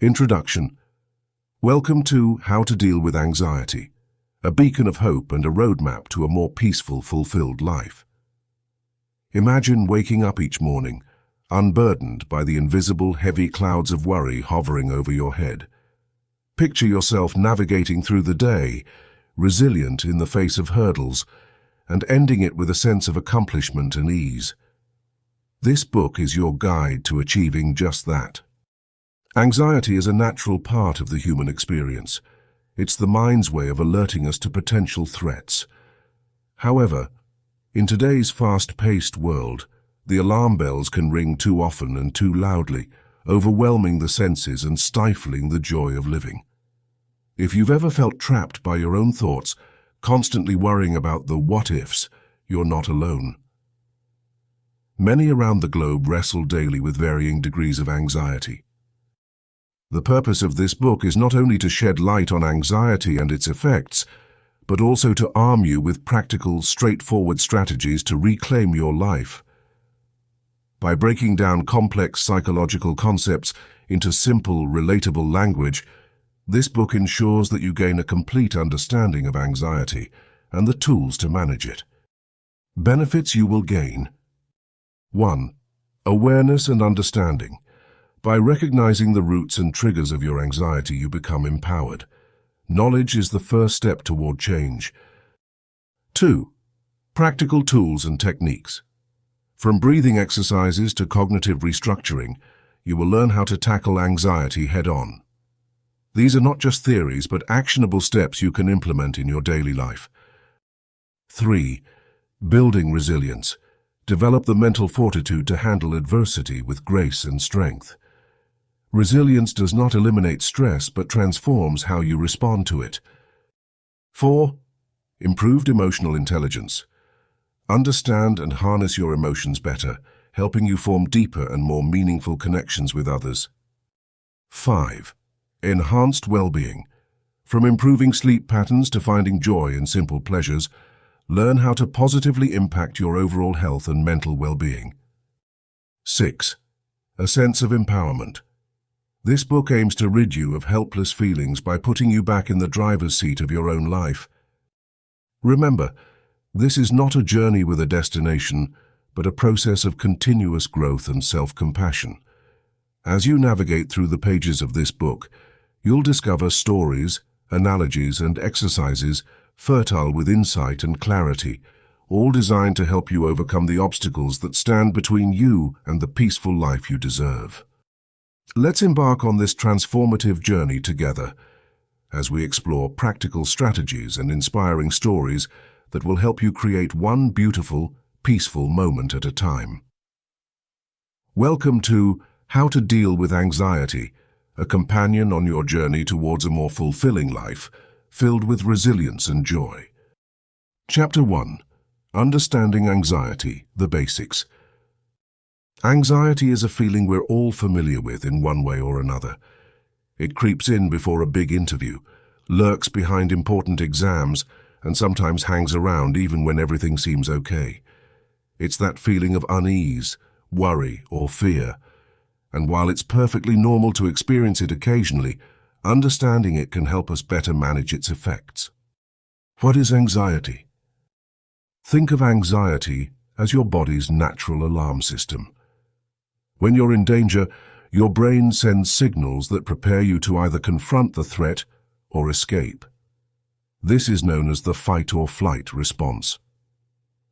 Introduction. Welcome to How to Deal with Anxiety, a beacon of hope and a roadmap to a more peaceful, fulfilled life. Imagine waking up each morning, unburdened by the invisible, heavy clouds of worry hovering over your head. Picture yourself navigating through the day, resilient in the face of hurdles, and ending it with a sense of accomplishment and ease. This book is your guide to achieving just that. Anxiety is a natural part of the human experience. It's the mind's way of alerting us to potential threats. However, in today's fast-paced world, the alarm bells can ring too often and too loudly, overwhelming the senses and stifling the joy of living. If you've ever felt trapped by your own thoughts, constantly worrying about the what-ifs, you're not alone. Many around the globe wrestle daily with varying degrees of anxiety. The purpose of this book is not only to shed light on anxiety and its effects, but also to arm you with practical, straightforward strategies to reclaim your life. By breaking down complex psychological concepts into simple, relatable language, this book ensures that you gain a complete understanding of anxiety and the tools to manage it. Benefits you will gain. 1. Awareness and understanding. By recognizing the roots and triggers of your anxiety, you become empowered. Knowledge is the first step toward change. 2. Practical tools and techniques. From breathing exercises to cognitive restructuring, you will learn how to tackle anxiety head-on. These are not just theories, but actionable steps you can implement in your daily life. 3. Building resilience. Develop the mental fortitude to handle adversity with grace and strength. Resilience does not eliminate stress, but transforms how you respond to it. 4. Improved emotional intelligence. Understand and harness your emotions better, helping you form deeper and more meaningful connections with others. 5. Enhanced well-being. From improving sleep patterns to finding joy in simple pleasures, learn how to positively impact your overall health and mental well-being. 6. A sense of empowerment. This book aims to rid you of helpless feelings by putting you back in the driver's seat of your own life. Remember, this is not a journey with a destination, but a process of continuous growth and self-compassion. As you navigate through the pages of this book, you'll discover stories, analogies, and exercises fertile with insight and clarity, all designed to help you overcome the obstacles that stand between you and the peaceful life you deserve. Let's embark on this transformative journey together as we explore practical strategies and inspiring stories that will help you create one beautiful, peaceful moment at a time. Welcome to How to Deal with Anxiety, a companion on your journey towards a more fulfilling life, filled with resilience and joy. Chapter 1. Understanding Anxiety, the Basics. Anxiety is a feeling we're all familiar with in one way or another. It creeps in before a big interview, lurks behind important exams, and sometimes hangs around even when everything seems okay. It's that feeling of unease, worry, or fear. And while it's perfectly normal to experience it occasionally, understanding it can help us better manage its effects. What is anxiety? Think of anxiety as your body's natural alarm system. When you're in danger, your brain sends signals that prepare you to either confront the threat or escape. This is known as the fight or flight response.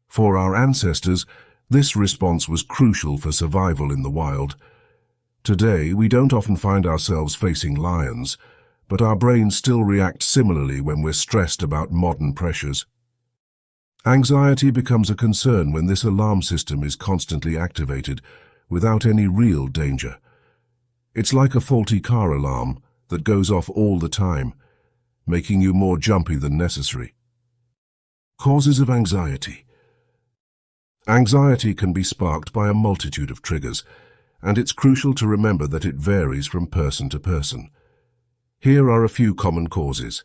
For our ancestors, this response was crucial for survival in the wild. Today, we don't often find ourselves facing lions, but our brains still react similarly when we're stressed about modern pressures. Anxiety becomes a concern when this alarm system is constantly activated, without any real danger. It's like a faulty car alarm that goes off all the time, making you more jumpy than necessary. Causes of anxiety. Anxiety can be sparked by a multitude of triggers, and it's crucial to remember that it varies from person to person. Here are a few common causes.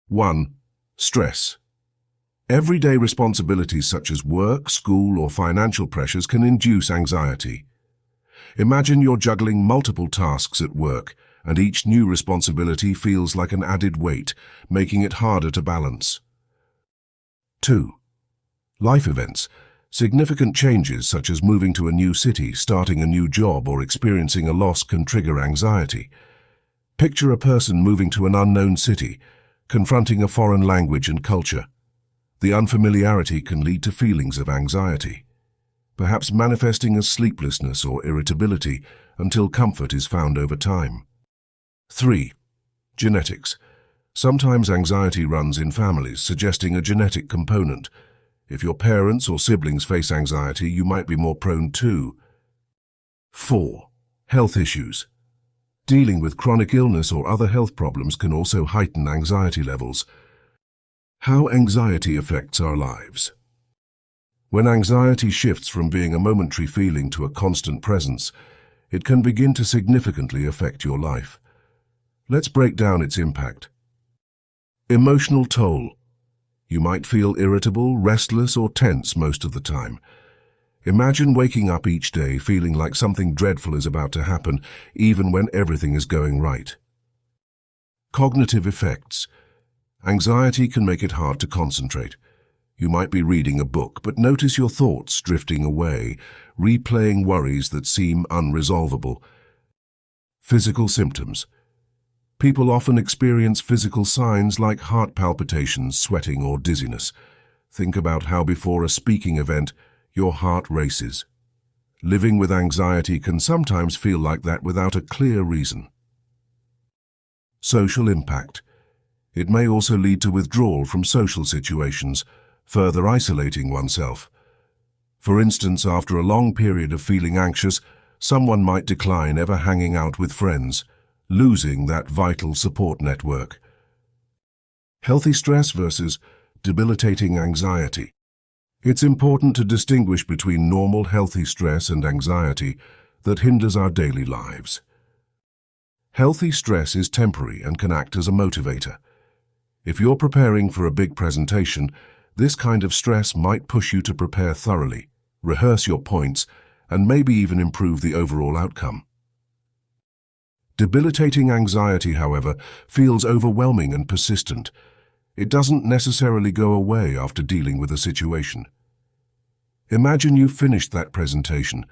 1. Stress. Everyday responsibilities such as work, school, or financial pressures can induce anxiety. Imagine you're juggling multiple tasks at work, and each new responsibility feels like an added weight, making it harder to balance. 2. Life events. Significant changes such as moving to a new city, starting a new job, or experiencing a loss can trigger anxiety. Picture a person moving to an unknown city, confronting a foreign language and culture. The unfamiliarity can lead to feelings of anxiety, perhaps manifesting as sleeplessness or irritability until comfort is found over time. 3. Genetics. Sometimes anxiety runs in families, suggesting a genetic component. If your parents or siblings face anxiety, you might be more prone to. 4. Health issues. Dealing with chronic illness or other health problems can also heighten anxiety levels. How anxiety affects our lives. When anxiety shifts from being a momentary feeling to a constant presence, it can begin to significantly affect your life. Let's break down its impact. Emotional toll. You might feel irritable, restless, or tense most of the time. Imagine waking up each day feeling like something dreadful is about to happen, even when everything is going right. Cognitive effects. Anxiety can make it hard to concentrate. You might be reading a book, but notice your thoughts drifting away, replaying worries that seem unresolvable. Physical symptoms. People often experience physical signs like heart palpitations, sweating, or dizziness. Think about how before a speaking event, your heart races. Living with anxiety can sometimes feel like that without a clear reason. Social impact. It may also lead to withdrawal from social situations, further isolating oneself. For instance, after a long period of feeling anxious, someone might decline ever hanging out with friends, losing that vital support network. Healthy stress versus debilitating anxiety. It's important to distinguish between normal, healthy stress and anxiety that hinders our daily lives. Healthy stress is temporary and can act as a motivator. If you're preparing for a big presentation, this kind of stress might push you to prepare thoroughly, rehearse your points, and maybe even improve the overall outcome. Debilitating anxiety, however, feels overwhelming and persistent. It doesn't necessarily go away after dealing with a situation. Imagine you've finished that presentation,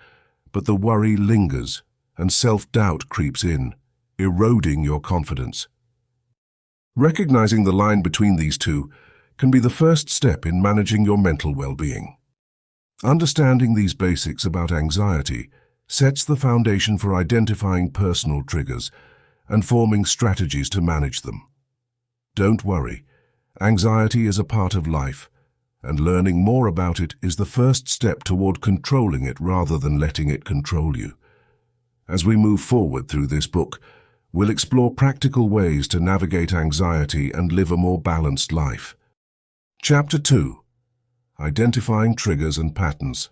but the worry lingers and self-doubt creeps in, eroding your confidence. Recognizing the line between these two can be the first step in managing your mental well-being. Understanding these basics about anxiety sets the foundation for identifying personal triggers and forming strategies to manage them. Don't worry, anxiety is a part of life, and learning more about it is the first step toward controlling it rather than letting it control you. As we move forward through this book, we'll explore practical ways to navigate anxiety and live a more balanced life. Chapter 2. Identifying triggers and patterns.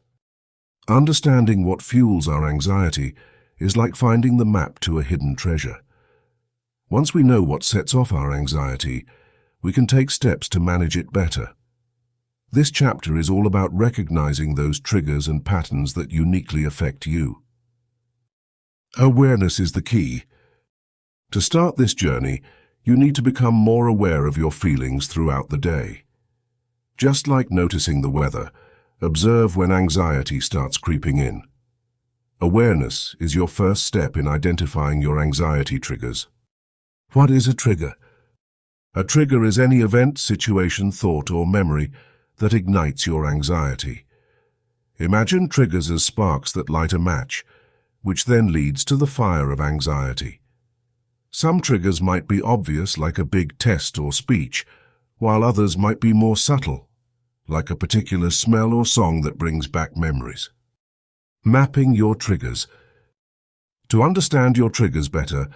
Understanding what fuels our anxiety is like finding the map to a hidden treasure. Once we know what sets off our anxiety, we can take steps to manage it better. This chapter is all about recognizing those triggers and patterns that uniquely affect you. Awareness is the key. To start this journey, you need to become more aware of your feelings throughout the day. Just like noticing the weather, observe when anxiety starts creeping in. Awareness is your first step in identifying your anxiety triggers. What is a trigger? A trigger is any event, situation, thought, or memory that ignites your anxiety. Imagine triggers as sparks that light a match, which then leads to the fire of anxiety. Some triggers might be obvious, like a big test or speech, while others might be more subtle, like a particular smell or song that brings back memories. Mapping your triggers. To understand your triggers better,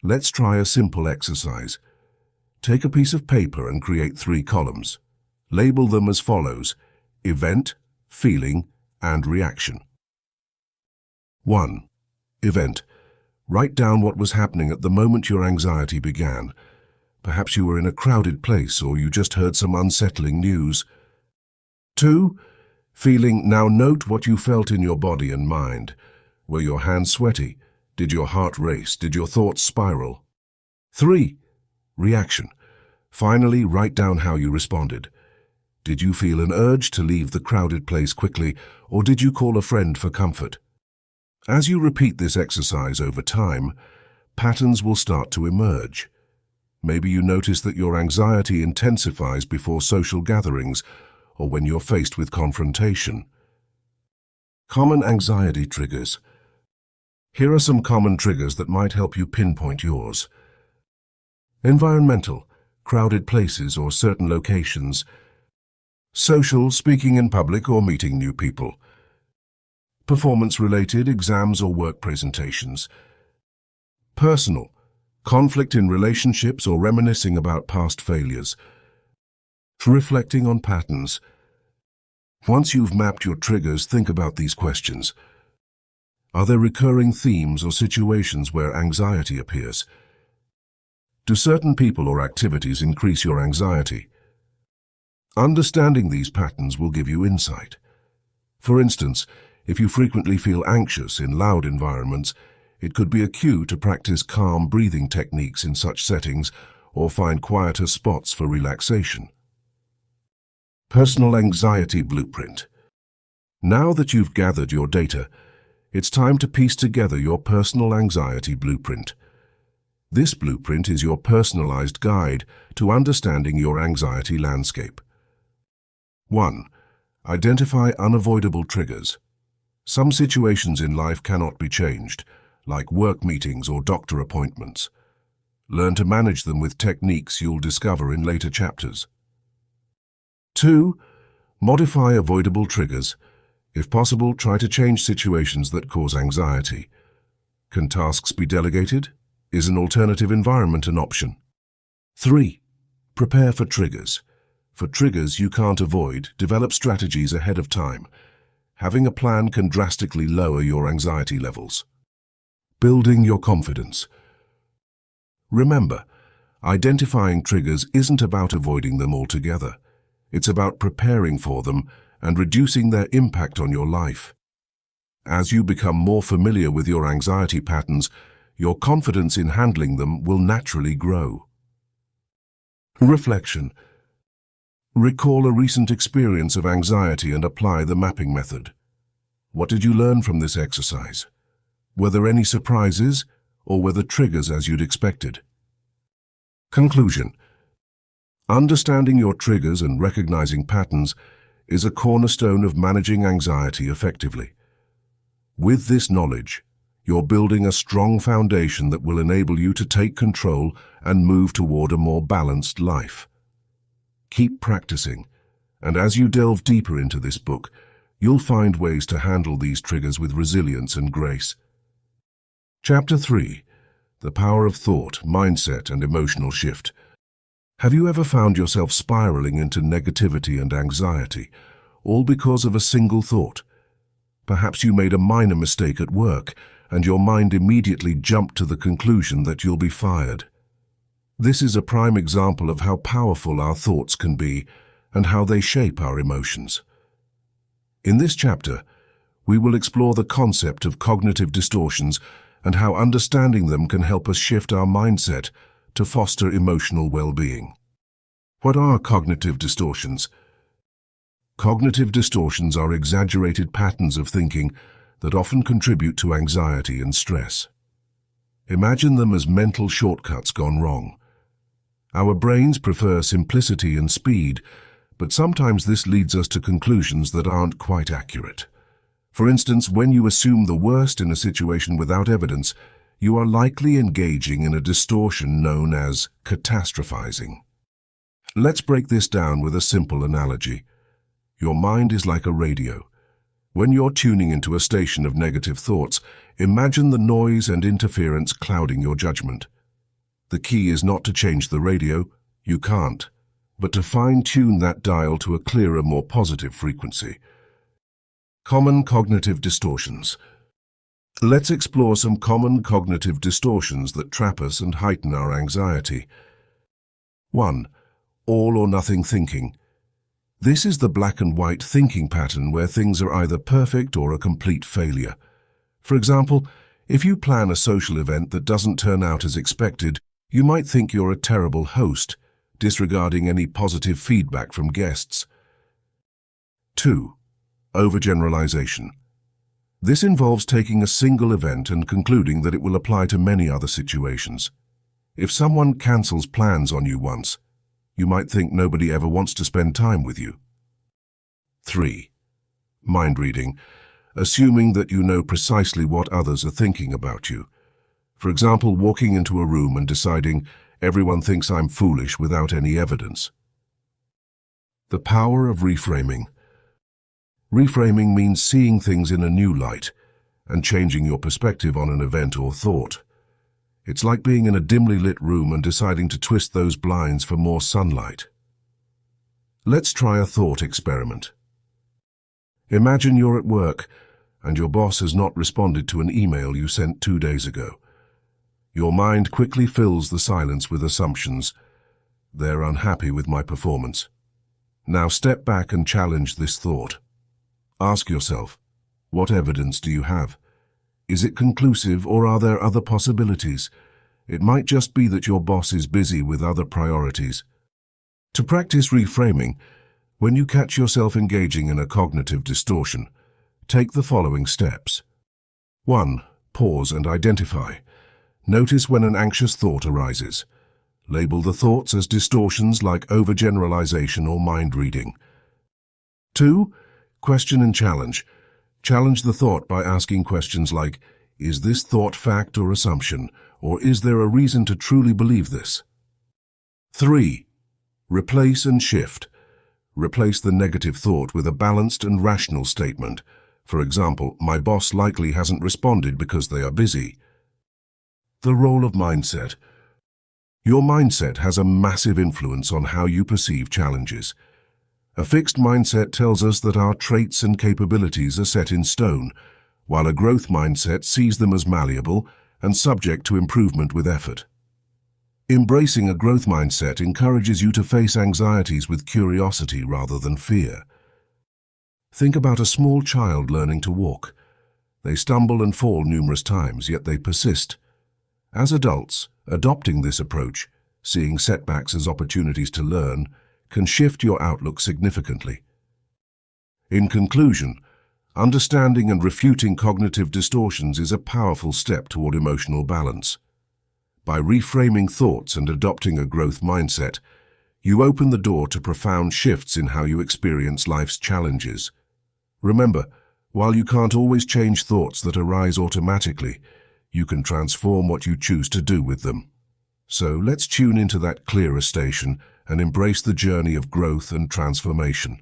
let's try a simple exercise. Take a piece of paper and create 3 columns. Label them as follows: event, feeling, and reaction. 1. Event. Write down what was happening at the moment your anxiety began. Perhaps you were in a crowded place or you just heard some unsettling news. 2. Feeling. Now note what you felt in your body and mind. Were your hands sweaty? Did your heart race? Did your thoughts spiral? 3. Reaction. Finally, write down how you responded. Did you feel an urge to leave the crowded place quickly, or did you call a friend for comfort? As you repeat this exercise over time, patterns will start to emerge. Maybe you notice that your anxiety intensifies before social gatherings or when you're faced with confrontation. Common anxiety triggers. Here are some common triggers that might help you pinpoint yours. Environmental, crowded places or certain locations. Social, speaking in public or meeting new people. Performance-related, exams or work presentations. Personal, conflict in relationships or reminiscing about past failures. Reflecting on patterns. Once you've mapped your triggers, think about these questions. Are there recurring themes or situations where anxiety appears? Do certain people or activities increase your anxiety? Understanding these patterns will give you insight. For instance, if you frequently feel anxious in loud environments, it could be a cue to practice calm breathing techniques in such settings or find quieter spots for relaxation. Personal anxiety blueprint. Now that you've gathered your data, it's time to piece together your personal anxiety blueprint. This blueprint is your personalized guide to understanding your anxiety landscape. 1. Identify unavoidable triggers. Some situations in life cannot be changed, like work meetings or doctor appointments. Learn to manage them with techniques you'll discover in later chapters. 2. Modify avoidable triggers. If possible, try to change situations that cause anxiety. Can tasks be delegated? Is an alternative environment an option? 3. Prepare for triggers. For triggers you can't avoid, develop strategies ahead of time. Having a plan can drastically lower your anxiety levels. Building your confidence. Remember, identifying triggers isn't about avoiding them altogether. It's about preparing for them and reducing their impact on your life. As you become more familiar with your anxiety patterns, your confidence in handling them will naturally grow. Reflection. Recall a recent experience of anxiety and apply the mapping method. What did you learn from this exercise? Were there any surprises, or were the triggers as you'd expected? Conclusion. Understanding your triggers and recognizing patterns is a cornerstone of managing anxiety effectively. With this knowledge, you're building a strong foundation that will enable you to take control and move toward a more balanced life. Keep practicing, and as you delve deeper into this book, you'll find ways to handle these triggers with resilience and grace. Chapter 3. The Power of Thought, Mindset, and Emotional Shift. Have you ever found yourself spiraling into negativity and anxiety, all because of a single thought? Perhaps you made a minor mistake at work, and your mind immediately jumped to the conclusion that you'll be fired. This is a prime example of how powerful our thoughts can be and how they shape our emotions. In this chapter, we will explore the concept of cognitive distortions and how understanding them can help us shift our mindset to foster emotional well-being. What are cognitive distortions? Cognitive distortions are exaggerated patterns of thinking that often contribute to anxiety and stress. Imagine them as mental shortcuts gone wrong. Our brains prefer simplicity and speed, but sometimes this leads us to conclusions that aren't quite accurate. For instance, when you assume the worst in a situation without evidence, you are likely engaging in a distortion known as catastrophizing. Let's break this down with a simple analogy. Your mind is like a radio. When you're tuning into a station of negative thoughts, imagine the noise and interference clouding your judgment. The key is not to change the radio, you can't, but to fine-tune that dial to a clearer, more positive frequency. Common cognitive distortions. Let's explore some common cognitive distortions that trap us and heighten our anxiety. 1. All or nothing thinking. This is the black and white thinking pattern where things are either perfect or a complete failure. For example, If you plan a social event that doesn't turn out as expected, you might think you're a terrible host, disregarding any positive feedback from guests. 2. Overgeneralization. This involves taking a single event and concluding that it will apply to many other situations. If someone cancels plans on you once, you might think nobody ever wants to spend time with you. 3. Mind reading. Assuming that you know precisely what others are thinking about you. For example, walking into a room and deciding, everyone thinks I'm foolish without any evidence. The power of reframing. Reframing means seeing things in a new light and changing your perspective on an event or thought. It's like being in a dimly lit room and deciding to twist those blinds for more sunlight. Let's try a thought experiment. Imagine you're at work and your boss has not responded to an email you sent 2 days ago. Your mind quickly fills the silence with assumptions. They're unhappy with my performance. Now step back and challenge this thought. Ask yourself, what evidence do you have? Is it conclusive or are there other possibilities? It might just be that your boss is busy with other priorities. To practice reframing, when you catch yourself engaging in a cognitive distortion, take the following steps. 1. Pause and identify. Notice when an anxious thought arises. Label the thoughts as distortions like overgeneralization or mind reading. 2. Question and challenge. Challenge the thought by asking questions like, is this thought fact or assumption, or is there a reason to truly believe this? 3. Replace and shift. Replace the negative thought with a balanced and rational statement. For example, my boss likely hasn't responded because they are busy. The role of mindset. Your mindset has a massive influence on how you perceive challenges. A fixed mindset tells us that our traits and capabilities are set in stone, while a growth mindset sees them as malleable and subject to improvement with effort. Embracing a growth mindset encourages you to face anxieties with curiosity rather than fear. Think about a small child learning to walk. They stumble and fall numerous times, yet they persist. As adults, adopting this approach, seeing setbacks as opportunities to learn, can shift your outlook significantly. In conclusion, understanding and refuting cognitive distortions is a powerful step toward emotional balance. By reframing thoughts and adopting a growth mindset, you open the door to profound shifts in how you experience life's challenges. Remember, while you can't always change thoughts that arise automatically, you can transform what you choose to do with them. So let's tune into that clearer station and embrace the journey of growth and transformation.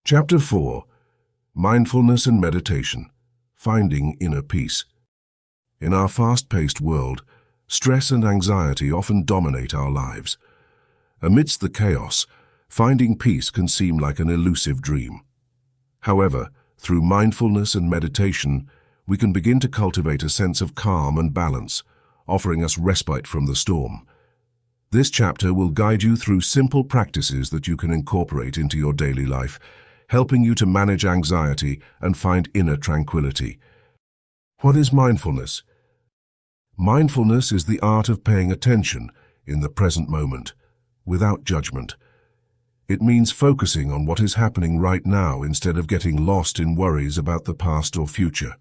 Chapter 4. Mindfulness and Meditation. Finding Inner Peace. In our fast-paced world, stress and anxiety often dominate our lives. Amidst the chaos, finding peace can seem like an elusive dream. However, through mindfulness and meditation, we can begin to cultivate a sense of calm and balance, offering us respite from the storm. This chapter will guide you through simple practices that you can incorporate into your daily life, helping you to manage anxiety and find inner tranquility. What is mindfulness? Mindfulness is the art of paying attention in the present moment, without judgment. It means focusing on what is happening right now instead of getting lost in worries about the past or future.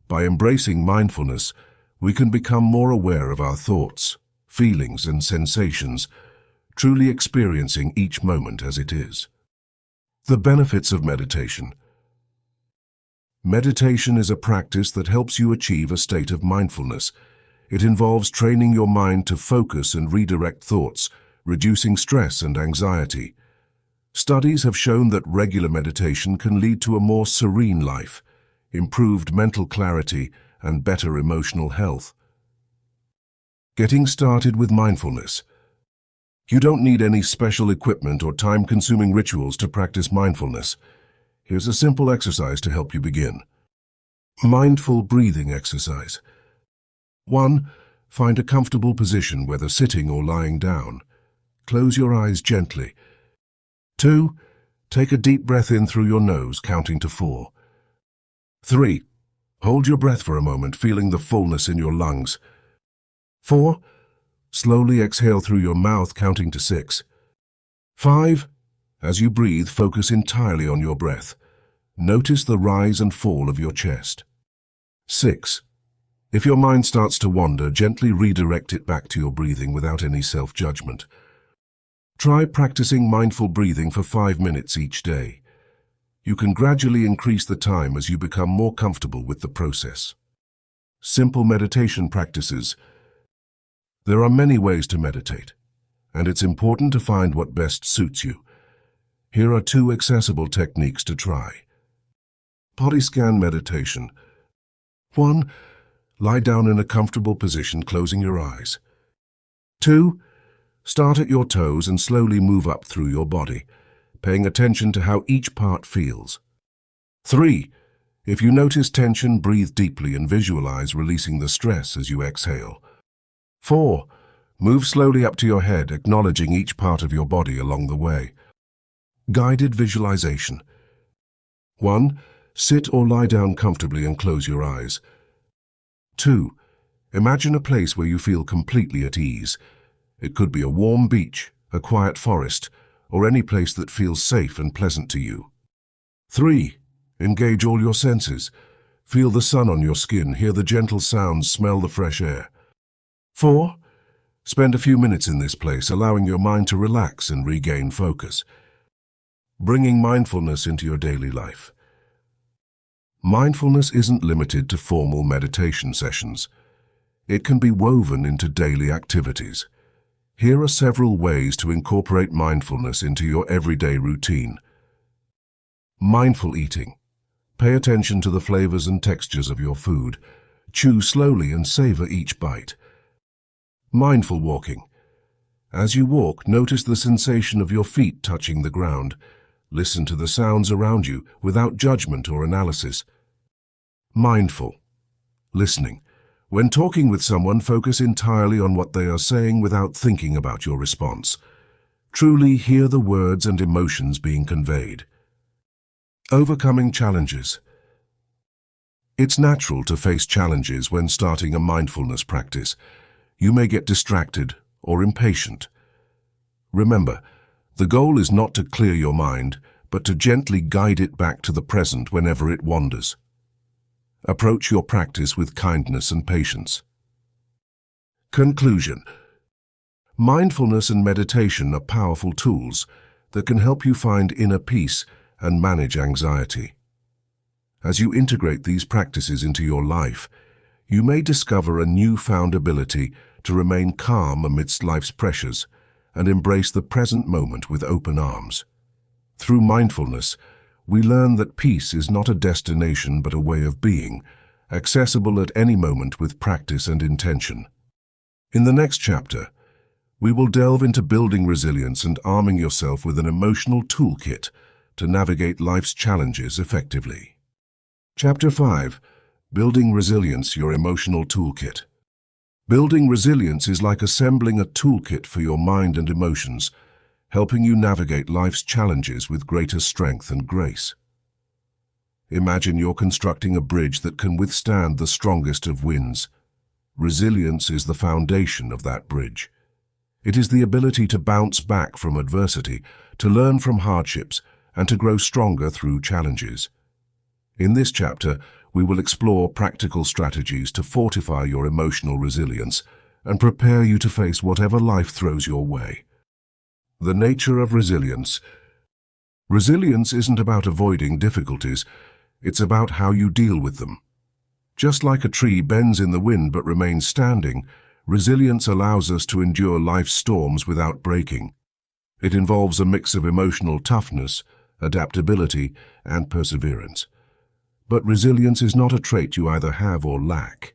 By embracing mindfulness, we can become more aware of our thoughts, feelings, and sensations, truly experiencing each moment as it is. The benefits of meditation. Meditation is a practice that helps you achieve a state of mindfulness. It involves training your mind to focus and redirect thoughts, reducing stress and anxiety. Studies have shown that regular meditation can lead to a more serene life, improved mental clarity, and better emotional health. Getting started with mindfulness. You don't need any special equipment or time-consuming rituals to practice mindfulness. Here's a simple exercise to help you begin. Mindful breathing exercise. 1. Find a comfortable position, whether sitting or lying down. Close your eyes gently. 2. Take a deep breath in through your nose, counting to 4. 3. Hold your breath for a moment, feeling the fullness in your lungs. 4. Slowly exhale through your mouth, counting to 6. 5. As you breathe, focus entirely on your breath. Notice the rise and fall of your chest. 6. If your mind starts to wander, gently redirect it back to your breathing without any self-judgment. Try practicing mindful breathing for 5 minutes each day. You can gradually increase the time as you become more comfortable with the process. Simple meditation practices. There are many ways to meditate, and it's important to find what best suits you. Here are 2 accessible techniques to try. Body scan meditation. 1. Lie down in a comfortable position, closing your eyes. 2. Start at your toes and slowly move up through your body, paying attention to how each part feels. 3. If you notice tension, breathe deeply and visualize releasing the stress as you exhale. 4. Move slowly up to your head, acknowledging each part of your body along the way. Guided visualization. 1. Sit or lie down comfortably and close your eyes. 2. Imagine a place where you feel completely at ease. It could be a warm beach, a quiet forest, or any place that feels safe and pleasant to you. 3. Engage all your senses. Feel the sun on your skin, hear the gentle sounds, smell the fresh air. 4. Spend a few minutes in this place, allowing your mind to relax and regain focus. Bringing mindfulness into your daily life. Mindfulness isn't limited to formal meditation sessions. It can be woven into daily activities. Here are several ways to incorporate mindfulness into your everyday routine. Mindful eating. Pay attention to the flavors and textures of your food. Chew slowly and savor each bite. Mindful walking. As you walk, notice the sensation of your feet touching the ground. Listen to the sounds around you without judgment or analysis. Mindful listening. When talking with someone, focus entirely on what they are saying without thinking about your response. Truly hear the words and emotions being conveyed. Overcoming challenges. It's natural to face challenges when starting a mindfulness practice. You may get distracted or impatient. Remember, the goal is not to clear your mind, but to gently guide it back to the present whenever it wanders. Approach your practice with kindness and patience. Conclusion. Mindfulness and meditation are powerful tools that can help you find inner peace and manage anxiety. As you integrate these practices into your life, you may discover a newfound ability to remain calm amidst life's pressures and embrace the present moment with open arms. Through mindfulness, we learn that peace is not a destination but a way of being, accessible at any moment with practice and intention. In the next chapter, we will delve into building resilience and arming yourself with an emotional toolkit to navigate life's challenges effectively. Chapter 5. Building Resilience, Your Emotional Toolkit. Building resilience is like assembling a toolkit for your mind and emotions, helping you navigate life's challenges with greater strength and grace. Imagine you're constructing a bridge that can withstand the strongest of winds. Resilience is the foundation of that bridge. It is the ability to bounce back from adversity, to learn from hardships, and to grow stronger through challenges. In this chapter, we will explore practical strategies to fortify your emotional resilience and prepare you to face whatever life throws your way. The nature of resilience. Resilience isn't about avoiding difficulties, it's about how you deal with them. Just like a tree bends in the wind but remains standing, resilience allows us to endure life's storms without breaking. It involves a mix of emotional toughness, adaptability, and perseverance. But resilience is not a trait you either have or lack.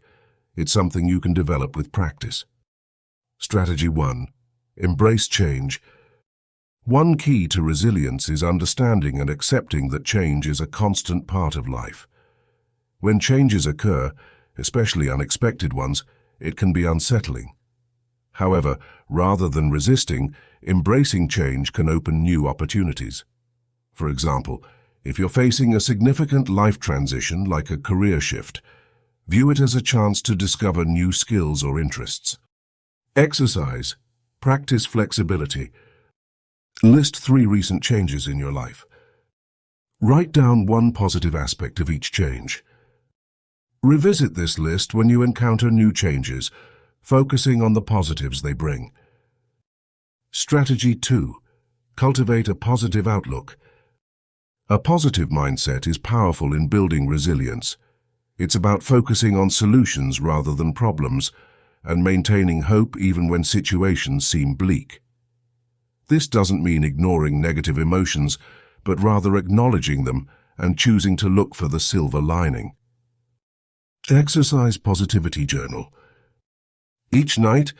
It's something you can develop with practice. Strategy 1. Embrace change. One key to resilience is understanding and accepting that change is a constant part of life. When changes occur, especially unexpected ones, it can be unsettling. However, rather than resisting, embracing change can open new opportunities. For example, if you're facing a significant life transition like a career shift, View it as a chance to discover new skills or interests. Exercise. Practice flexibility. List 3 recent changes in your life. Write down one positive aspect of each change. Revisit this list when you encounter new changes, focusing on the positives they bring. Strategy 2. Cultivate a positive outlook. A positive mindset is powerful in building resilience. It's about focusing on solutions rather than problems, and maintaining hope even when situations seem bleak. This doesn't mean ignoring negative emotions, but rather acknowledging them and choosing to look for the silver lining. Exercise positivity journal. Each night,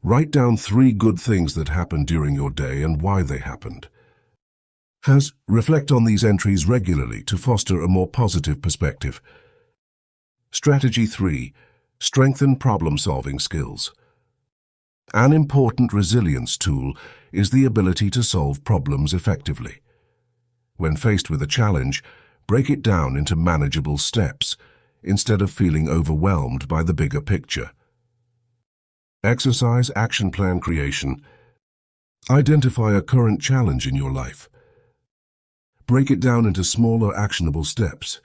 write down 3 good things that happened during your day and why they happened. Reflect on these entries regularly to foster a more positive perspective. Strategy 3. Strengthen problem-solving skills. An important resilience tool is the ability to solve problems effectively. When faced with a challenge, break it down into manageable steps, instead of feeling overwhelmed by the bigger picture. Exercise action plan creation. Identify a current challenge in your life. Break it down into smaller actionable steps.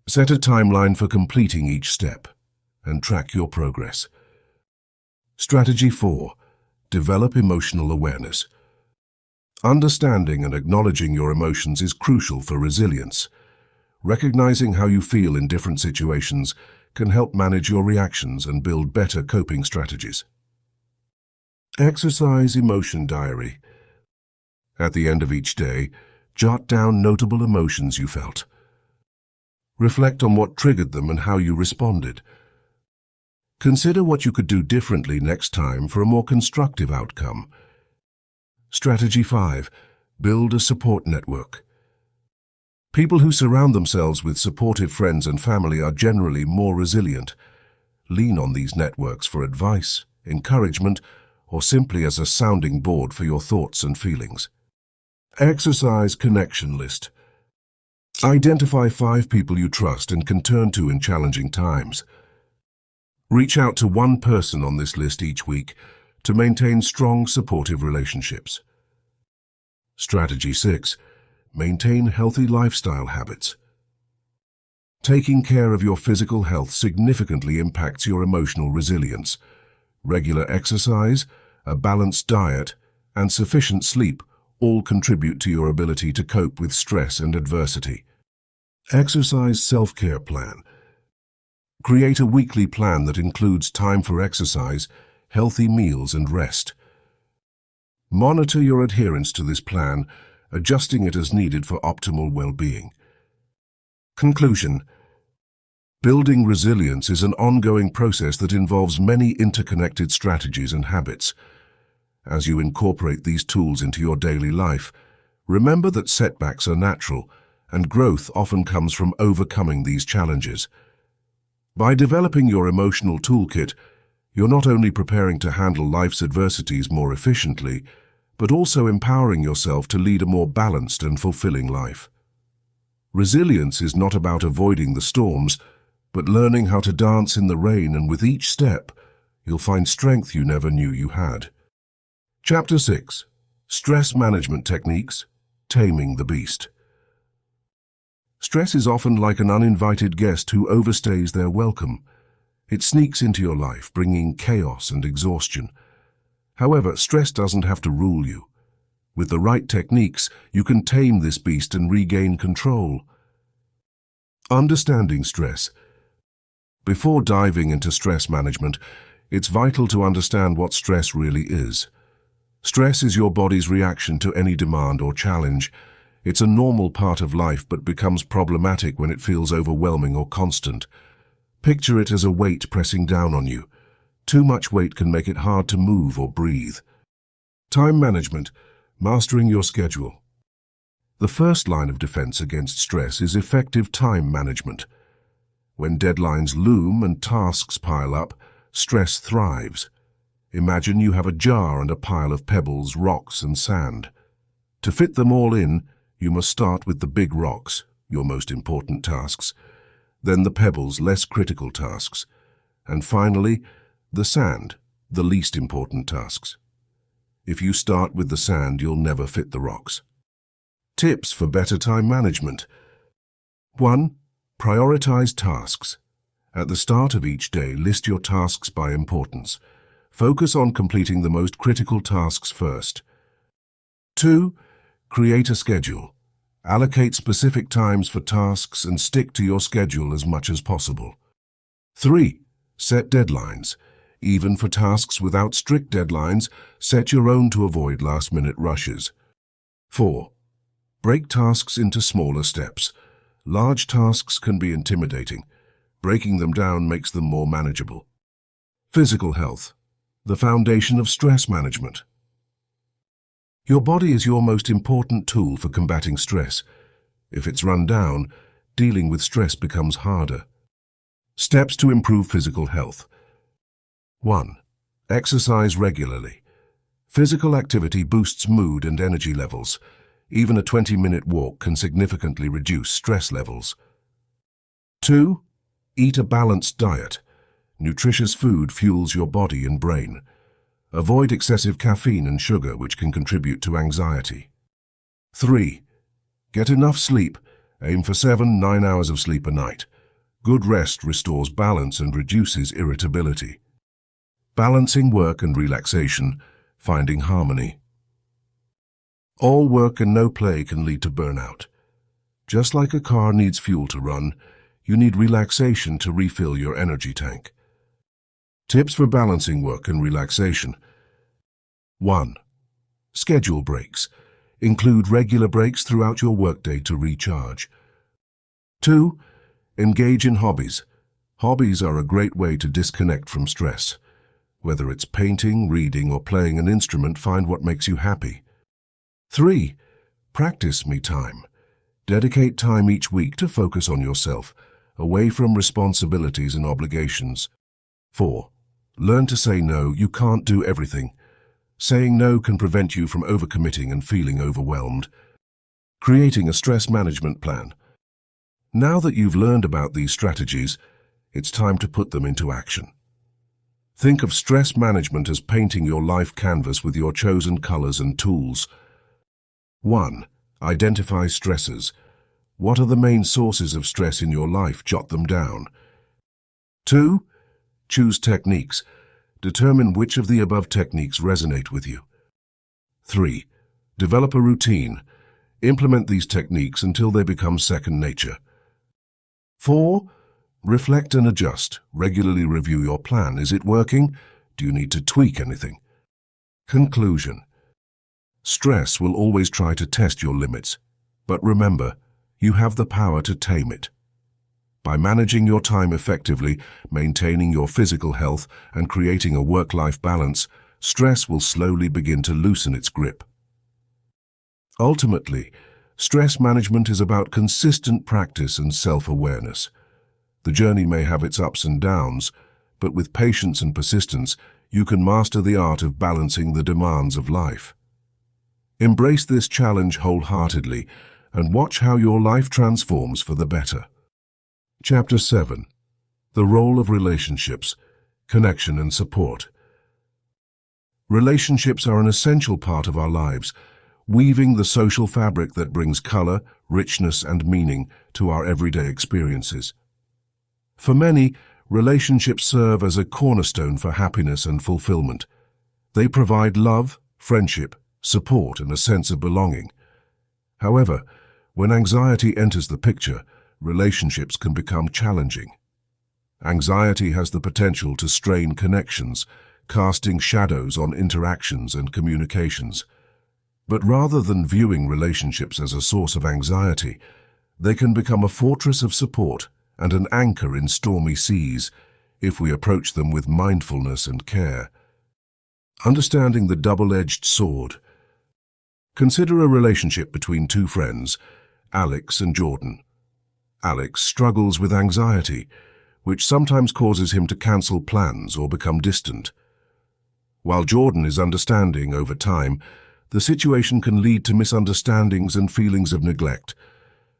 Set a timeline for completing each step and track your progress. Strategy 4. Develop emotional awareness. Understanding and acknowledging your emotions is crucial for resilience. Recognizing how you feel in different situations can help manage your reactions and build better coping strategies. Exercise emotion diary. At the end of each day, jot down notable emotions you felt. Reflect on what triggered them and how you responded. Consider what you could do differently next time for a more constructive outcome. Strategy 5. Build a support network. People who surround themselves with supportive friends and family are generally more resilient. Lean on these networks for advice, encouragement, or simply as a sounding board for your thoughts and feelings. Exercise connection list. Identify 5 people you trust and can turn to in challenging times. Reach out to one person on this list each week to maintain strong, supportive relationships. Strategy 6. Maintain healthy lifestyle habits. Taking care of your physical health significantly impacts your emotional resilience. Regular exercise, a balanced diet, and sufficient sleep all contribute to your ability to cope with stress and adversity. Exercise self-care plan. Create a weekly plan that includes time for exercise, healthy meals, and rest. Monitor your adherence to this plan, adjusting it as needed for optimal well-being. Conclusion. Building resilience is an ongoing process that involves many interconnected strategies and habits. As you incorporate these tools into your daily life, remember that setbacks are natural, and growth often comes from overcoming these challenges. By developing your emotional toolkit, you're not only preparing to handle life's adversities more efficiently, but also empowering yourself to lead a more balanced and fulfilling life. Resilience is not about avoiding the storms, but learning how to dance in the rain, and with each step, you'll find strength you never knew you had. Chapter 6. Stress Management Techniques, Taming the Beast. Stress is often like an uninvited guest who overstays their welcome. It sneaks into your life, bringing chaos and exhaustion. However, stress doesn't have to rule you. With the right techniques, you can tame this beast and regain control. Understanding stress. Before diving into stress management, it's vital to understand what stress really is. Stress is your body's reaction to any demand or challenge. It's a normal part of life but becomes problematic when it feels overwhelming or constant. Picture it as a weight pressing down on you. Too much weight can make it hard to move or breathe. Time management, mastering your schedule. The first line of defense against stress is effective time management. When deadlines loom and tasks pile up, stress thrives. Imagine you have a jar and a pile of pebbles, rocks, and sand. To fit them all in, you must start with the big rocks, your most important tasks. then the pebbles, less critical tasks, and finally, the sand, the least important tasks. If you start with the sand, you'll never fit the rocks. Tips for better time management. 1. Prioritize tasks. At the start of each day, list your tasks by importance. Focus on completing the most critical tasks first. 2. Create a schedule. Allocate specific times for tasks and stick to your schedule as much as possible. 3. Set deadlines. Even for tasks without strict deadlines, set your own to avoid last-minute rushes. 4. Break tasks into smaller steps. Large tasks can be intimidating. Breaking them down makes them more manageable. Physical health, the foundation of stress management. Your body is your most important tool for combating stress. If it's run down, dealing with stress becomes harder. Steps to improve physical health. 1. Exercise regularly. Physical activity boosts mood and energy levels. Even a 20-minute walk can significantly reduce stress levels. 2. Eat a balanced diet. Nutritious food fuels your body and brain. Avoid excessive caffeine and sugar, which can contribute to anxiety. 3. Get enough sleep. Aim for 7-9 hours of sleep a night. Good rest restores balance and reduces irritability. Balancing work and relaxation, finding harmony. All work and no play can lead to burnout. Just like a car needs fuel to run, you need relaxation to refill your energy tank. Tips for balancing work and relaxation. 1. Schedule breaks. Include regular breaks throughout your workday to recharge. 2. Engage in hobbies. Hobbies are a great way to disconnect from stress. Whether it's painting, reading, or playing an instrument, find what makes you happy. 3. Practice me time. Dedicate time each week to focus on yourself, away from responsibilities and obligations. 4. Learn to say no. You can't do everything. Saying no can prevent you from overcommitting and feeling overwhelmed. Creating a stress management plan. Now that you've learned about these strategies, it's time to put them into action. Think of stress management as painting your life canvas with your chosen colors and tools. 1. Identify stressors. What are the main sources of stress in your life? Jot them down. 2. Choose techniques. Determine which of the above techniques resonate with you. 3. Develop a routine. Implement these techniques until they become second nature. 4. Reflect and adjust. Regularly review your plan. Is it working? Do you need to tweak anything? Conclusion. Stress will always try to test your limits, but remember, you have the power to tame it. By managing your time effectively, maintaining your physical health, and creating a work-life balance, stress will slowly begin to loosen its grip. Ultimately, stress management is about consistent practice and self-awareness. The journey may have its ups and downs, but with patience and persistence, you can master the art of balancing the demands of life. Embrace this challenge wholeheartedly and watch how your life transforms for the better. Chapter 7. The Role of Relationships, Connection and Support. Relationships are an essential part of our lives, weaving the social fabric that brings color, richness, and meaning to our everyday experiences. For many, relationships serve as a cornerstone for happiness and fulfillment. They provide love, friendship, support, and a sense of belonging. However, when anxiety enters the picture, relationships can become challenging. Anxiety has the potential to strain connections, casting shadows on interactions and communications. But rather than viewing relationships as a source of anxiety, they can become a fortress of support and an anchor in stormy seas if we approach them with mindfulness and care. Understanding the double-edged sword. Consider a relationship between two friends, Alex and Jordan. Alex struggles with anxiety, which sometimes causes him to cancel plans or become distant. While Jordan is understanding over time, the situation can lead to misunderstandings and feelings of neglect.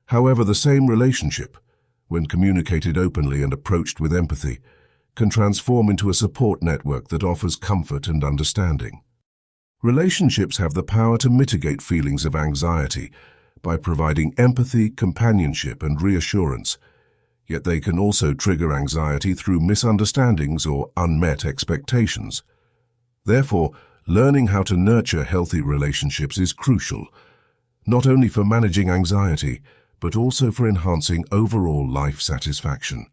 However, the same relationship, when communicated openly and approached with empathy, can transform into a support network that offers comfort and understanding. Relationships have the power to mitigate feelings of anxiety by providing empathy, companionship, and reassurance, yet they can also trigger anxiety through misunderstandings or unmet expectations. Therefore, learning how to nurture healthy relationships is crucial, not only for managing anxiety, but also for enhancing overall life satisfaction.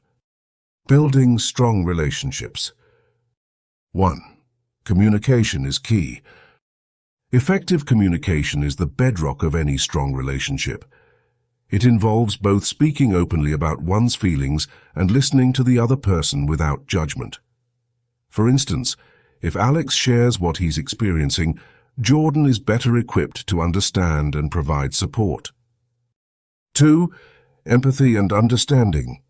Building strong relationships. 1. Communication is key. Effective communication is the bedrock of any strong relationship. It involves both speaking openly about one's feelings and listening to the other person without judgment. For instance, if Alex shares what he's experiencing, Jordan is better equipped to understand and provide support. 2. Empathy and understanding.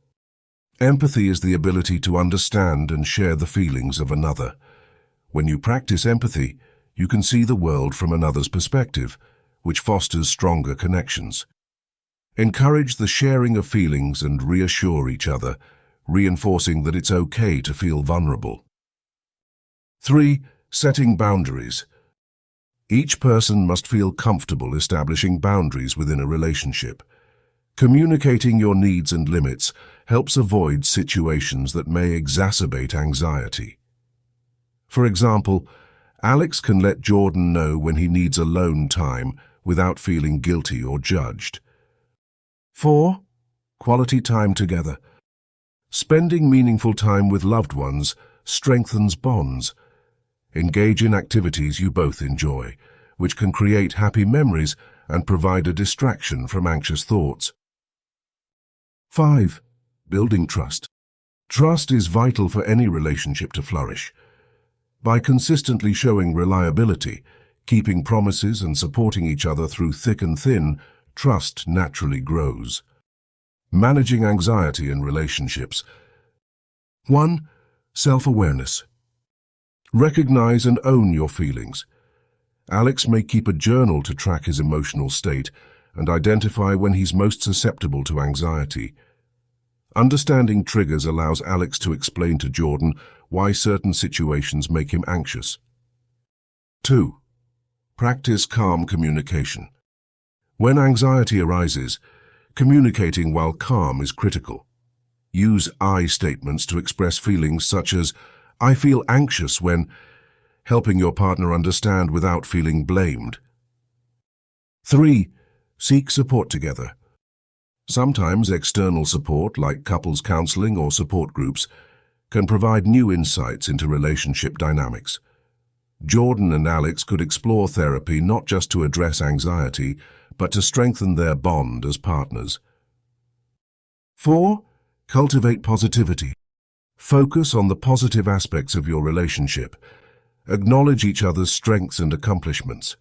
Empathy is the ability to understand and share the feelings of another. When you practice empathy, you can see the world from another's perspective, which fosters stronger connections. Encourage the sharing of feelings and reassure each other, reinforcing that it's okay to feel vulnerable. 3. Setting boundaries. Each person must feel comfortable establishing boundaries within a relationship. Communicating your needs and limits helps avoid situations that may exacerbate anxiety. For example, Alex can let Jordan know when he needs alone time without feeling guilty or judged. 4. Quality time together. Spending meaningful time with loved ones strengthens bonds. Engage in activities you both enjoy, which can create happy memories and provide a distraction from anxious thoughts. 5. Building trust. Trust is vital for any relationship to flourish. By consistently showing reliability, keeping promises and supporting each other through thick and thin, trust naturally grows. Managing anxiety in relationships. 1. Self-awareness. Recognize and own your feelings. Alex may keep a journal to track his emotional state and identify when he's most susceptible to anxiety. Understanding triggers allows Alex to explain to Jordan why certain situations make him anxious. 2. Practice calm communication. When anxiety arises, communicating while calm is critical. Use I statements to express feelings such as, "I feel anxious when," helping your partner understand without feeling blamed. 3. Seek support together. Sometimes external support, like couples counseling or support groups, can provide new insights into relationship dynamics. Jordan and Alex could explore therapy not just to address anxiety, but to strengthen their bond as partners. 4. Cultivate positivity. Focus on the positive aspects of your relationship. Acknowledge each other's strengths and accomplishments.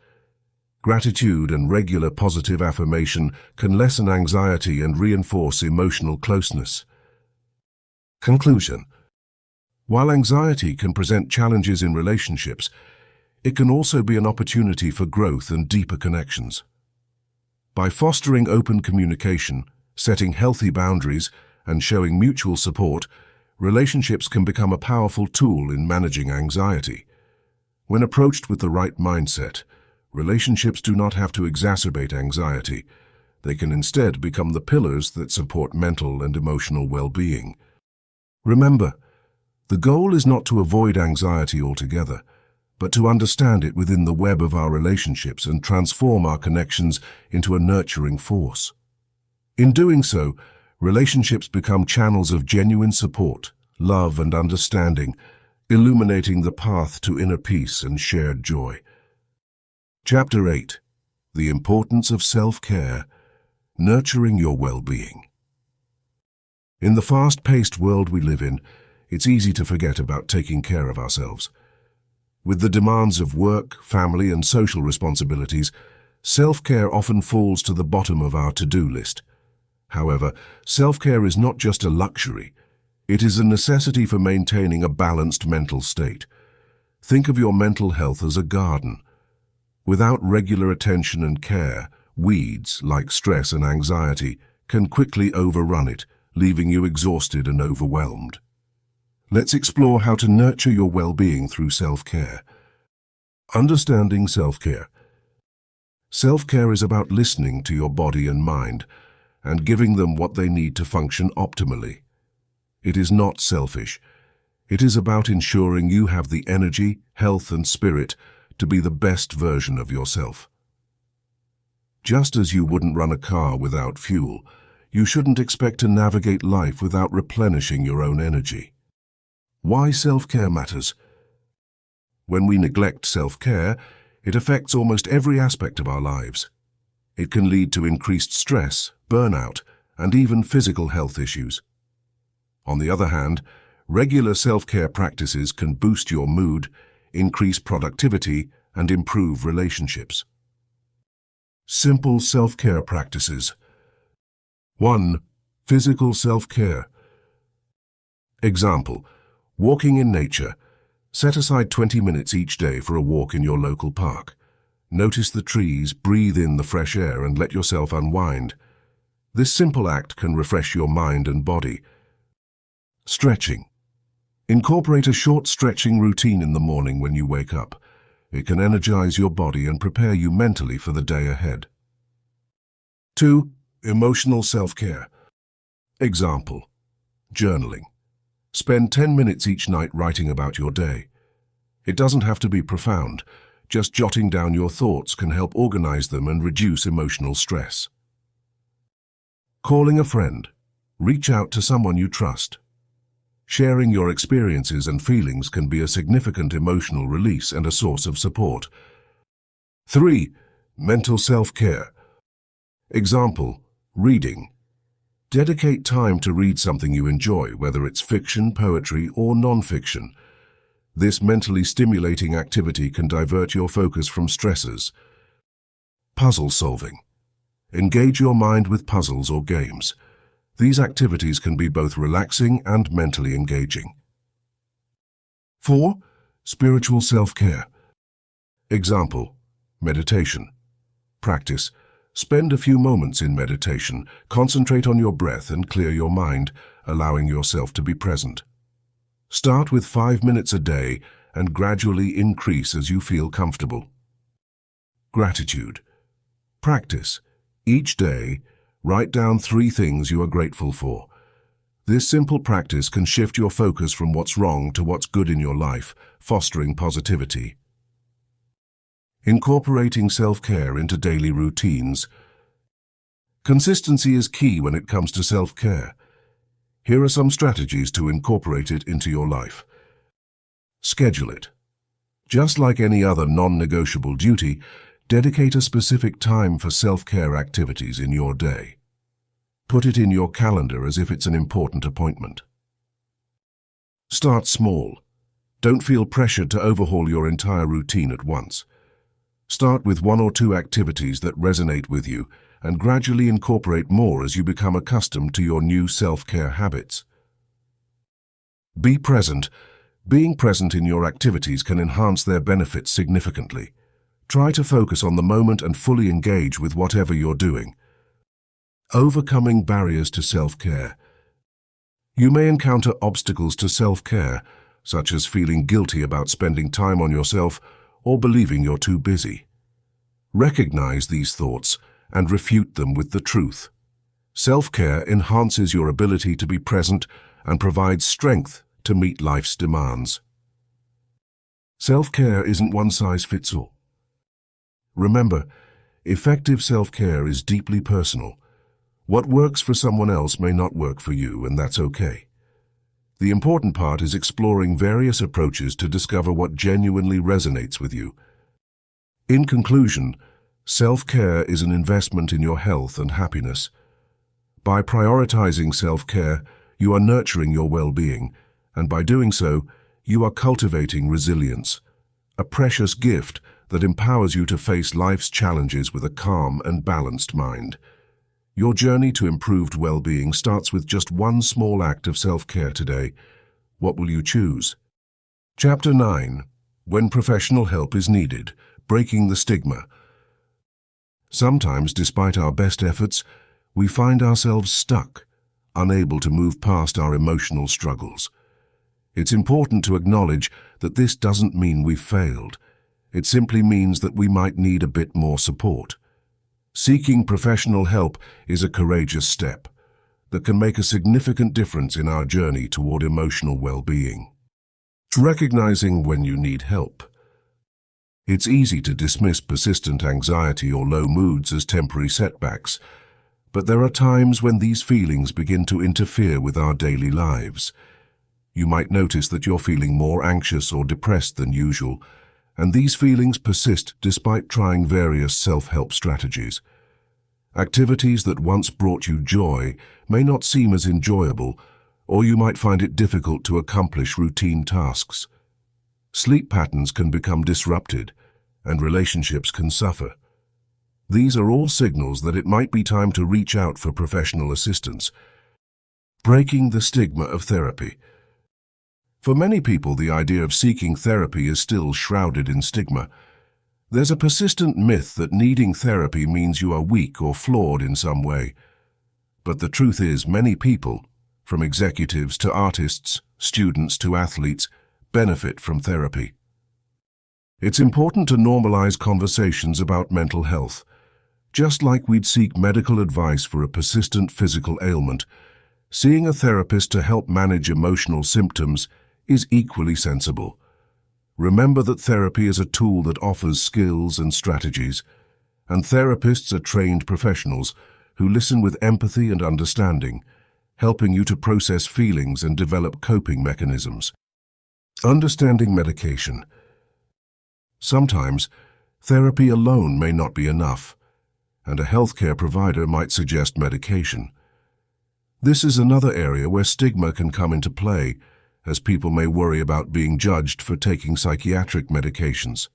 Gratitude and regular positive affirmation can lessen anxiety and reinforce emotional closeness. Conclusion. While anxiety can present challenges in relationships, it can also be an opportunity for growth and deeper connections. By fostering open communication, setting healthy boundaries, and showing mutual support, relationships can become a powerful tool in managing anxiety. When approached with the right mindset, relationships do not have to exacerbate anxiety. They can instead become the pillars that support mental and emotional well-being. Remember, the goal is not to avoid anxiety altogether, but to understand it within the web of our relationships and transform our connections into a nurturing force. In doing so, relationships become channels of genuine support, love, and understanding, illuminating the path to inner peace and shared joy. Chapter 8. The Importance of Self-Care, Nurturing Your Well-Being. In the fast-paced world we live in, it's easy to forget about taking care of ourselves. With the demands of work, family, and social responsibilities, self-care often falls to the bottom of our to-do list. However, self-care is not just a luxury. It is a necessity for maintaining a balanced mental state. Think of your mental health as a garden. Without regular attention and care, weeds, like stress and anxiety, can quickly overrun it, leaving you exhausted and overwhelmed. Let's explore how to nurture your well-being through self-care. Understanding self-care. Self-care is about listening to your body and mind and giving them what they need to function optimally. It is not selfish. It is about ensuring you have the energy, health, and spirit to be the best version of yourself. Just as you wouldn't run a car without fuel, you shouldn't expect to navigate life without replenishing your own energy. Why self-care matters? When we neglect self-care, it affects almost every aspect of our lives. It can lead to increased stress, burnout, and even physical health issues. On the other hand, regular self-care practices can boost your mood, increase productivity, and improve relationships. Simple self-care practices. 1. Physical self-care. Example: walking in nature. Set aside 20 minutes each day for a walk in your local park. Notice the trees, breathe in the fresh air, and let yourself unwind. This simple act can refresh your mind and body. Stretching. Incorporate a short stretching routine in the morning when you wake up. It can energize your body and prepare you mentally for the day ahead. 2. Emotional self-care. Example: journaling. Spend 10 minutes each night writing about your day. It doesn't have to be profound. Just jotting down your thoughts can help organize them and reduce emotional stress. Calling a friend. Reach out to someone you trust. Sharing your experiences and feelings can be a significant emotional release and a source of support. 3. Mental self-care. Example: reading. Dedicate time to read something you enjoy, whether it's fiction, poetry, or non-fiction. This mentally stimulating activity can divert your focus from stressors. Puzzle solving. Engage your mind with puzzles or games. These activities can be both relaxing and mentally engaging. 4. Spiritual self-care. Example: meditation. Practice. Spend a few moments in meditation, concentrate on your breath and clear your mind, allowing yourself to be present. Start with 5 minutes a day and gradually increase as you feel comfortable. Gratitude. Practice. Each day, write down 3 things you are grateful for. This simple practice can shift your focus from what's wrong to what's good in your life, fostering positivity. Incorporating self-care into daily routines. Consistency is key when it comes to self-care. Here are some strategies to incorporate it into your life. Schedule it. Just like any other non-negotiable duty, dedicate a specific time for self-care activities in your day. Put it in your calendar as if it's an important appointment. Start small. Don't feel pressured to overhaul your entire routine at once. Start with 1 or 2 activities that resonate with you and gradually incorporate more as you become accustomed to your new self-care habits. Be present. Being present in your activities can enhance their benefits significantly. Try to focus on the moment and fully engage with whatever you're doing. Overcoming barriers to self-care. You may encounter obstacles to self-care, such as feeling guilty about spending time on yourself or believing you're too busy. Recognize these thoughts and refute them with the truth. Self-care enhances your ability to be present and provides strength to meet life's demands. Self-care isn't one size fits all. Remember, effective self-care is deeply personal. What works for someone else may not work for you, and that's okay. The important part is exploring various approaches to discover what genuinely resonates with you. In conclusion, self-care is an investment in your health and happiness. By prioritizing self-care, you are nurturing your well-being, and by doing so, you are cultivating resilience, a precious gift that empowers you to face life's challenges with a calm and balanced mind. Your journey to improved well-being starts with just one small act of self-care today. What will you choose? Chapter 9. When professional help is needed, breaking the stigma. Sometimes, despite our best efforts, we find ourselves stuck, unable to move past our emotional struggles. It's important to acknowledge that this doesn't mean we've failed. It simply means that we might need a bit more support. Seeking professional help is a courageous step that can make a significant difference in our journey toward emotional well-being. Recognizing when you need help. It's easy to dismiss persistent anxiety or low moods as temporary setbacks, but there are times when these feelings begin to interfere with our daily lives. You might notice that you're feeling more anxious or depressed than usual, and these feelings persist despite trying various self-help strategies. Activities that once brought you joy may not seem as enjoyable, or you might find it difficult to accomplish routine tasks. Sleep patterns can become disrupted, and relationships can suffer. These are all signals that it might be time to reach out for professional assistance. Breaking the stigma of therapy. For many people, the idea of seeking therapy is still shrouded in stigma. There's a persistent myth that needing therapy means you are weak or flawed in some way. But the truth is, many people, from executives to artists, students to athletes, benefit from therapy. It's important to normalize conversations about mental health. Just like we'd seek medical advice for a persistent physical ailment, seeing a therapist to help manage emotional symptoms is equally sensible. Remember that therapy is a tool that offers skills and strategies, and therapists are trained professionals who listen with empathy and understanding, helping you to process feelings and develop coping mechanisms. Understanding medication. Sometimes, therapy alone may not be enough, and a healthcare provider might suggest medication. This is another area where stigma can come into play, as people may worry about being judged for taking psychiatric medications.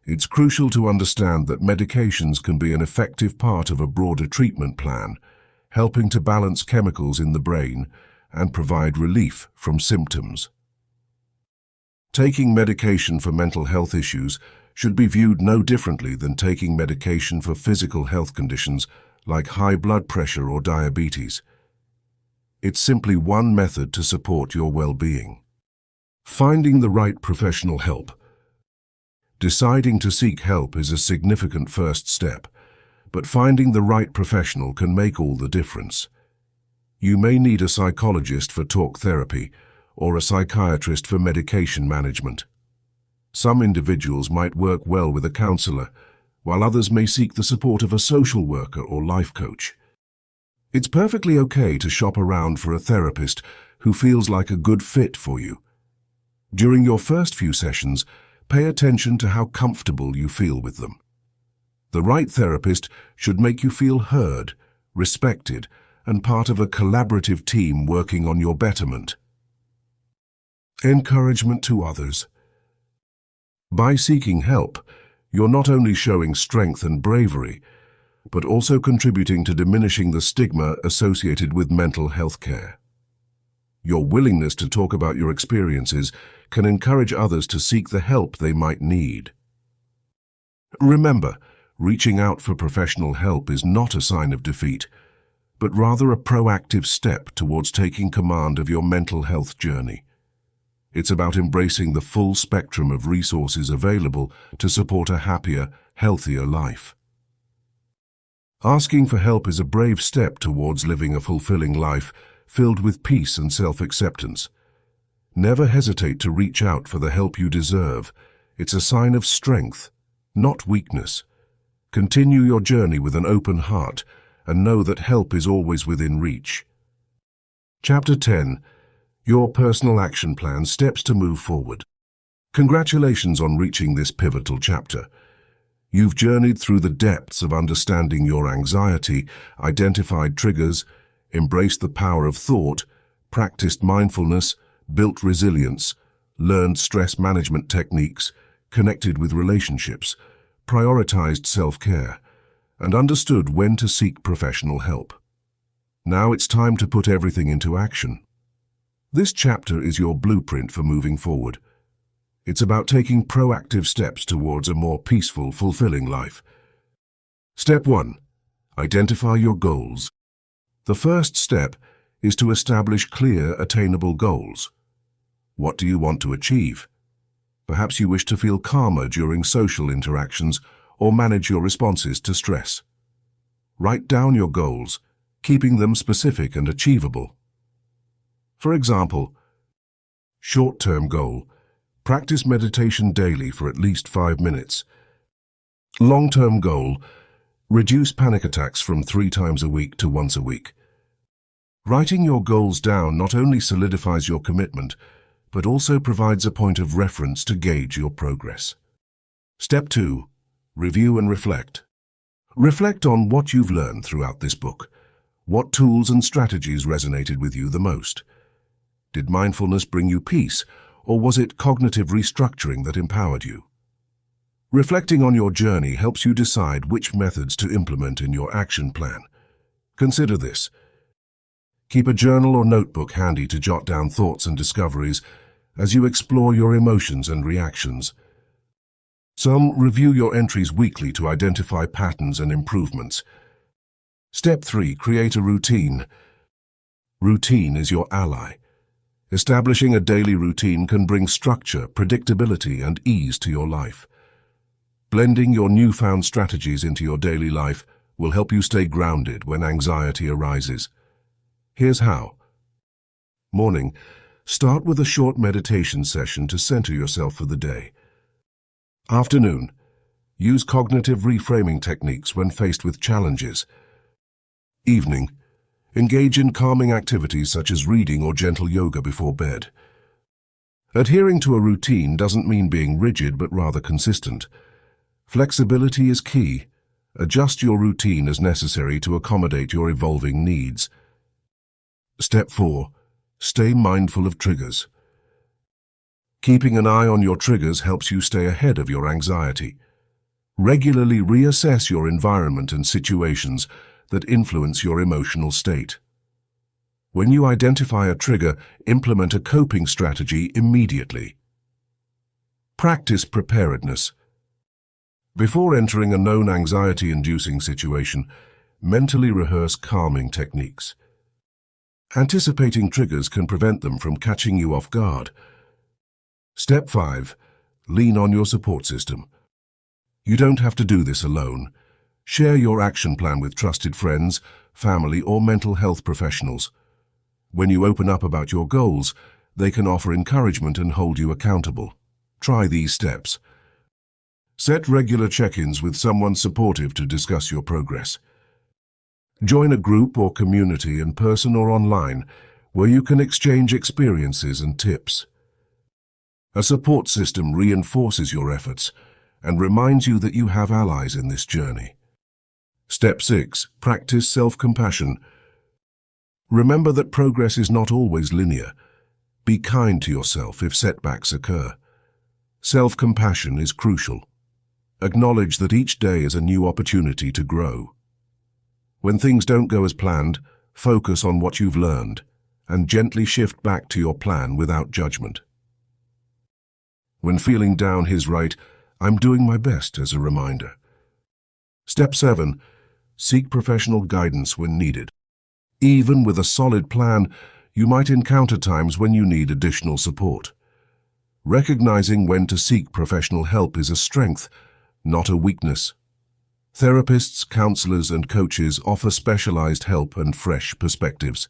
It's crucial to understand that medications can be an effective part of a broader treatment plan, helping to balance chemicals in the brain and provide relief from symptoms. Taking medication for mental health issues should be viewed no differently than taking medication for physical health conditions like high blood pressure or diabetes. It's simply one method to support your well-being. Finding the right professional help. Deciding to seek help is a significant first step, but finding the right professional can make all the difference. You may need a psychologist for talk therapy or a psychiatrist for medication management. Some individuals might work well with a counselor, while others may seek the support of a social worker or life coach. It's perfectly okay to shop around for a therapist who feels like a good fit for you. During your first few sessions, pay attention to how comfortable you feel with them. The right therapist should make you feel heard, respected, and part of a collaborative team working on your betterment. Encouragement to others. By seeking help, you're not only showing strength and bravery, but also contributing to diminishing the stigma associated with mental health care. Your willingness to talk about your experiences can encourage others to seek the help they might need. Remember, reaching out for professional help is not a sign of defeat, but rather a proactive step towards taking command of your mental health journey. It's about embracing the full spectrum of resources available to support a happier, healthier life. Asking for help is a brave step towards living a fulfilling life filled with peace and self-acceptance. Never hesitate to reach out for the help you deserve. It's a sign of strength, not weakness. Continue your journey with an open heart and know that help is always within reach. Chapter 10. Your Personal Action Plan, Steps to Move Forward. Congratulations on reaching this pivotal chapter. You've journeyed through the depths of understanding your anxiety, identified triggers, embraced the power of thought, practiced mindfulness, built resilience, learned stress management techniques, connected with relationships, prioritized self-care, and understood when to seek professional help. Now it's time to put everything into action. This chapter is your blueprint for moving forward. It's about taking proactive steps towards a more peaceful, fulfilling life. Step 1. Identify your goals. The first step is to establish clear, attainable goals. What do you want to achieve? Perhaps you wish to feel calmer during social interactions or manage your responses to stress. Write down your goals, keeping them specific and achievable. For example, short-term goal: practice meditation daily for at least 5 minutes. Long-term goal: reduce panic attacks from 3 times a week to once a week. Writing your goals down not only solidifies your commitment, but also provides a point of reference to gauge your progress. Step 2. Review and reflect. Reflect on what you've learned throughout this book. What tools and strategies resonated with you the most? Did mindfulness bring you peace, or was it cognitive restructuring that empowered you? Reflecting on your journey helps you decide which methods to implement in your action plan. Consider this. Keep a journal or notebook handy to jot down thoughts and discoveries as you explore your emotions and reactions. Review your entries weekly to identify patterns and improvements. Step 3. Create a routine. Routine is your ally. Establishing a daily routine can bring structure, predictability, and ease to your life. Blending your newfound strategies into your daily life will help you stay grounded when anxiety arises. Here's how. Morning. Start with a short meditation session to center yourself for the day. Afternoon. Use cognitive reframing techniques when faced with challenges. Evening. Engage in calming activities such as reading or gentle yoga before bed. Adhering to a routine doesn't mean being rigid, but rather consistent. Flexibility is key. Adjust your routine as necessary to accommodate your evolving needs. Step 4. Stay mindful of triggers. Keeping an eye on your triggers helps you stay ahead of your anxiety. Regularly reassess your environment and situations that influence your emotional state. When you identify a trigger, implement a coping strategy immediately. Practice preparedness. Before entering a known anxiety-inducing situation, mentally rehearse calming techniques. Anticipating triggers can prevent them from catching you off guard. Step 5. Lean on your support system. You don't have to do this alone. Share your action plan with trusted friends, family, or mental health professionals. When you open up about your goals, they can offer encouragement and hold you accountable. Try these steps. Set regular check-ins with someone supportive to discuss your progress. Join a group or community in person or online where you can exchange experiences and tips. A support system reinforces your efforts and reminds you that you have allies in this journey. Step 6. Practice self-compassion. Remember that progress is not always linear. Be kind to yourself if setbacks occur. Self-compassion is crucial. Acknowledge that each day is a new opportunity to grow. When things don't go as planned, focus on what you've learned and gently shift back to your plan without judgment. When feeling down, write, "I'm doing my best," as a reminder. Step 7. Seek professional guidance when needed. Even with a solid plan, you might encounter times when you need additional support. Recognizing when to seek professional help is a strength, not a weakness. Therapists, counselors, and coaches offer specialized help and fresh perspectives.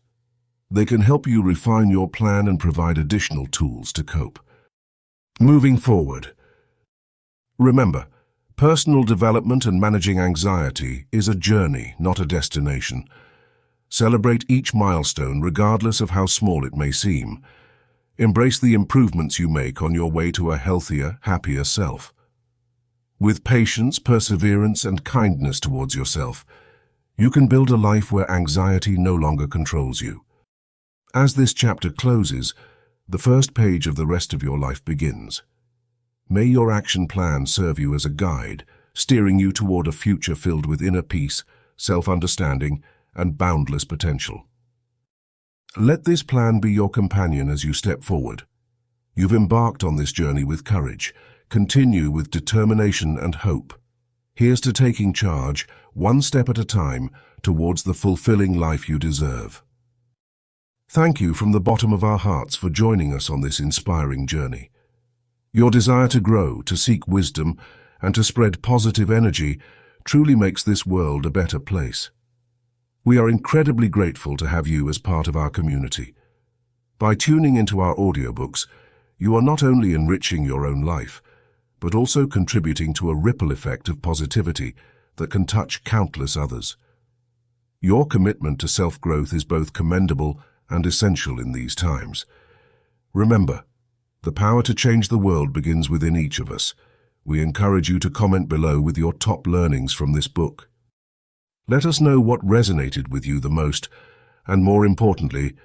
They can help you refine your plan and provide additional tools to cope. Moving forward. Remember, personal development and managing anxiety is a journey, not a destination. Celebrate each milestone regardless of how small it may seem. Embrace the improvements you make on your way to a healthier, happier self. With patience, perseverance, and kindness towards yourself, you can build a life where anxiety no longer controls you. As this chapter closes, the first page of the rest of your life begins. May your action plan serve you as a guide, steering you toward a future filled with inner peace, self-understanding, and boundless potential. Let this plan be your companion as you step forward. You've embarked on this journey with courage. Continue with determination and hope. Here's to taking charge, one step at a time, towards the fulfilling life you deserve. Thank you from the bottom of our hearts for joining us on this inspiring journey. Your desire to grow, to seek wisdom, and to spread positive energy truly makes this world a better place. We are incredibly grateful to have you as part of our community. By tuning into our audiobooks, you are not only enriching your own life, but also contributing to a ripple effect of positivity that can touch countless others. Your commitment to self-growth is both commendable and essential in these times. Remember, the power to change the world begins within each of us. We encourage you to comment below with your top learnings from this book. Let us know what resonated with you the most, and more importantly,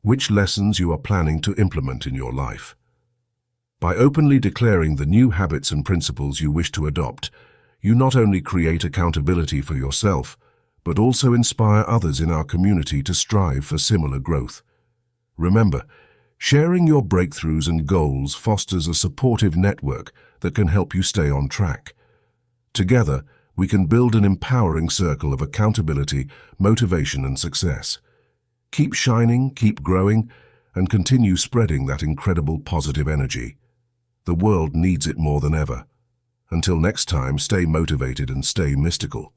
which lessons you are planning to implement in your life. By openly declaring the new habits and principles you wish to adopt, you not only create accountability for yourself, but also inspire others in our community to strive for similar growth. Remember, sharing your breakthroughs and goals fosters a supportive network that can help you stay on track. Together, we can build an empowering circle of accountability, motivation, and success. Keep shining, keep growing, and continue spreading that incredible positive energy. The world needs it more than ever. Until next time, stay motivated and stay mystical.